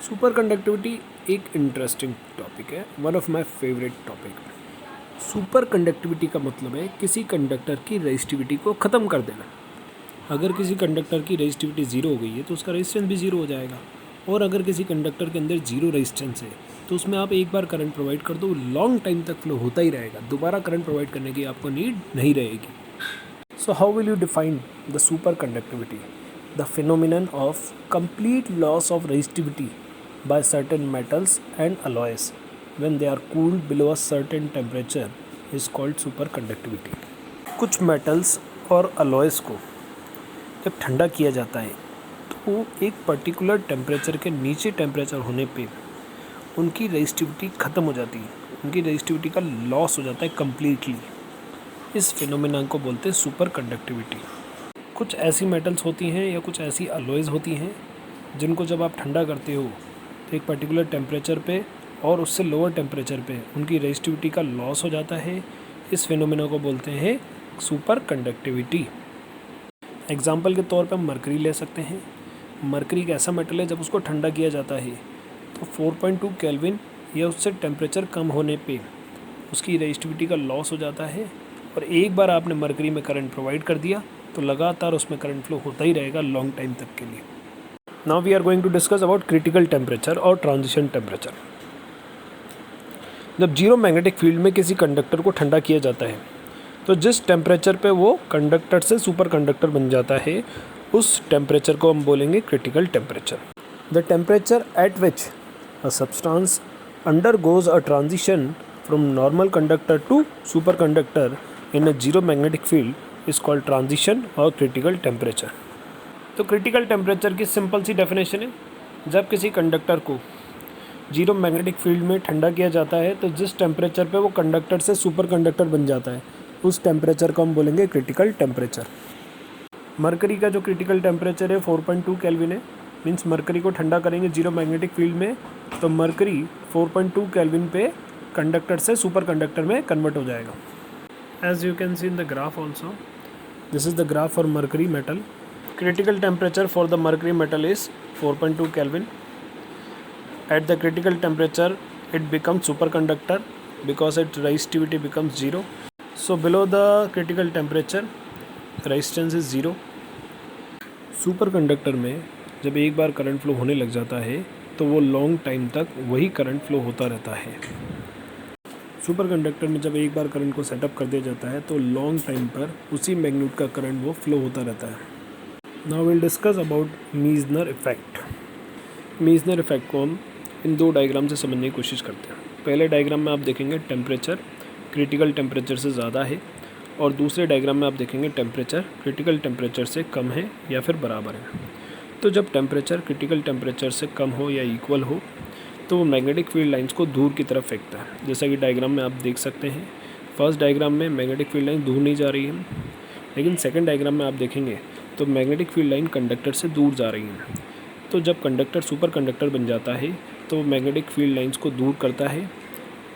Super conductivity एक interesting topic है, one of my favourite topic. Super conductivity का मतलब है किसी कंडक्टर की रेजिस्टिविटी को ख़त्म कर देना। अगर किसी कंडक्टर की रेजिस्टिविटी ज़ीरो हो गई है तो उसका रेजिस्टेंस भी ज़ीरो हो जाएगा। और अगर किसी कंडक्टर के अंदर ज़ीरो रेजिस्टेंस है तो उसमें आप एक बार करंट प्रोवाइड कर दो, लॉन्ग टाइम तक फ्लो होता ही रहेगा, दोबारा करंट प्रोवाइड करने की आपको नीड नहीं रहेगी। So how will you define the superconductivity? The phenomenon of complete loss of resistivity by certain metals and alloys when they are cooled below a certain temperature is called superconductivity. कुछ metals और alloys को जब ठंडा किया जाता है तो वो एक पर्टिकुलर टेम्परेचर के नीचे टेम्परेचर होने पे उनकी रेजिस्टिविटी ख़त्म हो जाती है, उनकी रेजिस्टिविटी का लॉस हो जाता है कम्प्लीटली। इस फिनोमिना को बोलते हैं सुपर कंडक्टिविटी। कुछ ऐसी मेटल्स होती हैं या कुछ ऐसी अलॉयज़ होती हैं जिनको जब आप ठंडा करते हो तो एक पर्टिकुलर टेम्परेचर पे और उससे लोअर टेम्परेचर पे उनकी रेजिस्टिविटी का लॉस हो जाता है। इस फिनोमिना को बोलते हैं सुपर कंडक्टिविटी। एग्जाम्पल के तौर पे हम मरकरी ले सकते हैं। मरकरी एक ऐसा मेटल है, जब उसको ठंडा किया जाता है तो 4.2 केल्विन या उससे टेम्परेचर कम होने पे उसकी रेजिस्टिविटी का लॉस हो जाता है। और एक बार आपने मरकरी में करंट प्रोवाइड कर दिया तो लगातार उसमें करंट फ्लो होता ही रहेगा लॉन्ग टाइम तक के लिए। Now we are going to discuss about critical temperature और ट्रांजिशन टेम्परेचर। जब जीरो मैग्नेटिक फील्ड में किसी कंडक्टर को ठंडा किया जाता है तो जिस टेम्परेचर पे वो कंडक्टर से सुपर कंडक्टर बन जाता है उस टेम्परेचर को हम बोलेंगे critical temperature. The temperature at which a substance undergoes a transition from normal conductor to superconductor in a zero magnetic field is called transition और critical temperature। तो critical temperature की सिंपल सी डेफिनेशन है, जब किसी conductor को zero magnetic field में ठंडा किया जाता है तो जिस टेम्परेचर पे वो कंडक्टर से सुपर कंडक्टर बन जाता है उस टेम्परेचर को हम बोलेंगे क्रिटिकल टेम्परेचर। मरकरी का जो क्रिटिकल टेम्परेचर है 4.2 केल्विन है। मीन्स मरकरी को ठंडा करेंगे जीरो मैग्नेटिक फील्ड में तो मरकरी 4.2 केल्विन पे कंडक्टर से सुपर कंडक्टर में कन्वर्ट हो जाएगा। As you can see in the graph also, this is the graph for mercury metal. Critical temperature for the mercury metal is 4.2 kelvin. At the critical temperature it becomes superconductor because its resistivity becomes zero. So below the critical temperature resistance is zero. Super conductor में जब एक बार current flow होने लग जाता है तो वो long time तक वही करंट फ्लो होता रहता है। सुपर कंडक्टर में जब एक बार करंट को सेटअप कर दिया जाता है तो लॉन्ग टाइम पर उसी मैग्नीट्यूड का करंट वो फ्लो होता रहता है। Now will discuss about Meissner effect. Meissner effect को हम इन दो डायग्राम से समझने की कोशिश करते हैं। पहले डायग्राम में आप देखेंगे टेम्परेचर क्रिटिकल टेम्परेचर से ज़्यादा है और दूसरे डायग्राम में आप देखेंगे टेम्परेचर क्रिटिकल टेम्परेचर से कम है या फिर बराबर है। तो जब टेम्परेचर क्रिटिकल टेम्परेचर से कम हो या इक्वल हो तो वो मैग्नेटिक फील्ड लाइंस को दूर की तरफ फेंकता है। जैसा कि डायग्राम में आप देख सकते हैं, फर्स्ट डायग्राम में मैग्नेटिक फील्ड लाइन दूर नहीं जा रही है, लेकिन सेकंड डायग्राम में आप देखेंगे तो मैग्नेटिक फील्ड लाइन कंडक्टर से दूर जा रही है। तो जब कंडक्टर सुपर कंडक्टर बन जाता है तो मैग्नेटिक फील्ड लाइंस को दूर करता है।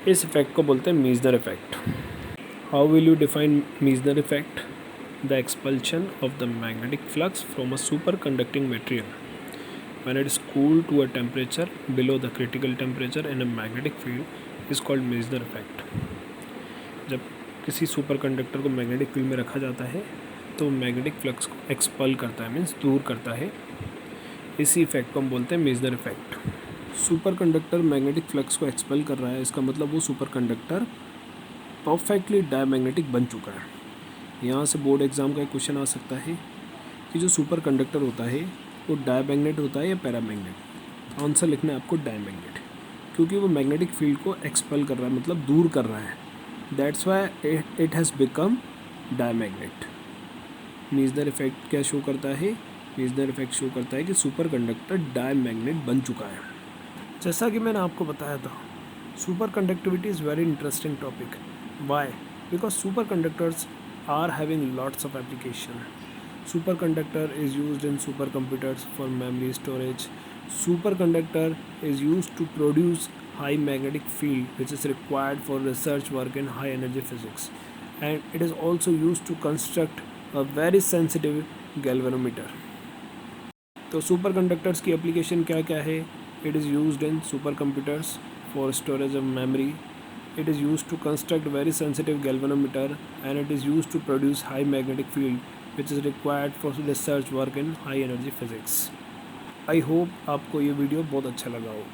इस इफेक्ट को बोलते हैं Meissner effect. How will you define Meissner effect? The expulsion of the magnetic flux from a superconducting material when it is cooled to a temperature below the critical temperature in a magnetic field is called Meissner effect। जब किसी superconductor को magnetic field में रखा जाता है तो magnetic flux को expel करता है, मीन्स दूर करता है। इसी इफेक्ट को हम बोलते हैं मेजनर इफेक्ट। सुपरकंडक्टर मैग्नेटिक फ्लक्स को एक्सपल कर रहा है, इसका मतलब वो सुपरकंडक्टर परफेक्टली डायमैग्नेटिक बन चुका है। यहाँ से बोर्ड एग्ज़ाम का एक क्वेश्चन आ सकता है कि जो सुपर कंडक्टर होता है वो डायमैग्नेट होता है या पैरामैग्नेट। आंसर लिखना है आपको डायमैग्नेट, क्योंकि वो मैग्नेटिक फील्ड को एक्सपेल कर रहा है, मतलब दूर कर रहा है। That's why it has become diamagnet. Meissner effect क्या शो करता है? मीजनर इफेक्ट शो करता है कि सुपर कंडक्टर डायमैग्नेट बन चुका है। जैसा कि मैंने आपको बताया था, super conductivity is very interesting topic. Why? Because superconductors are having lots of application. Superconductor is used in supercomputers for memory storage. Superconductor is used to produce high magnetic field which is required for research work in high energy physics. And it is also used to construct a very sensitive galvanometer. तो super conductors की application क्या क्या है It is used in supercomputers for storage of memory. It is used to construct very sensitive galvanometer, and it is used to produce high magnetic field, which is required for research work in high energy physics. I hope आपको ये video बहुत अच्छा लगा हो.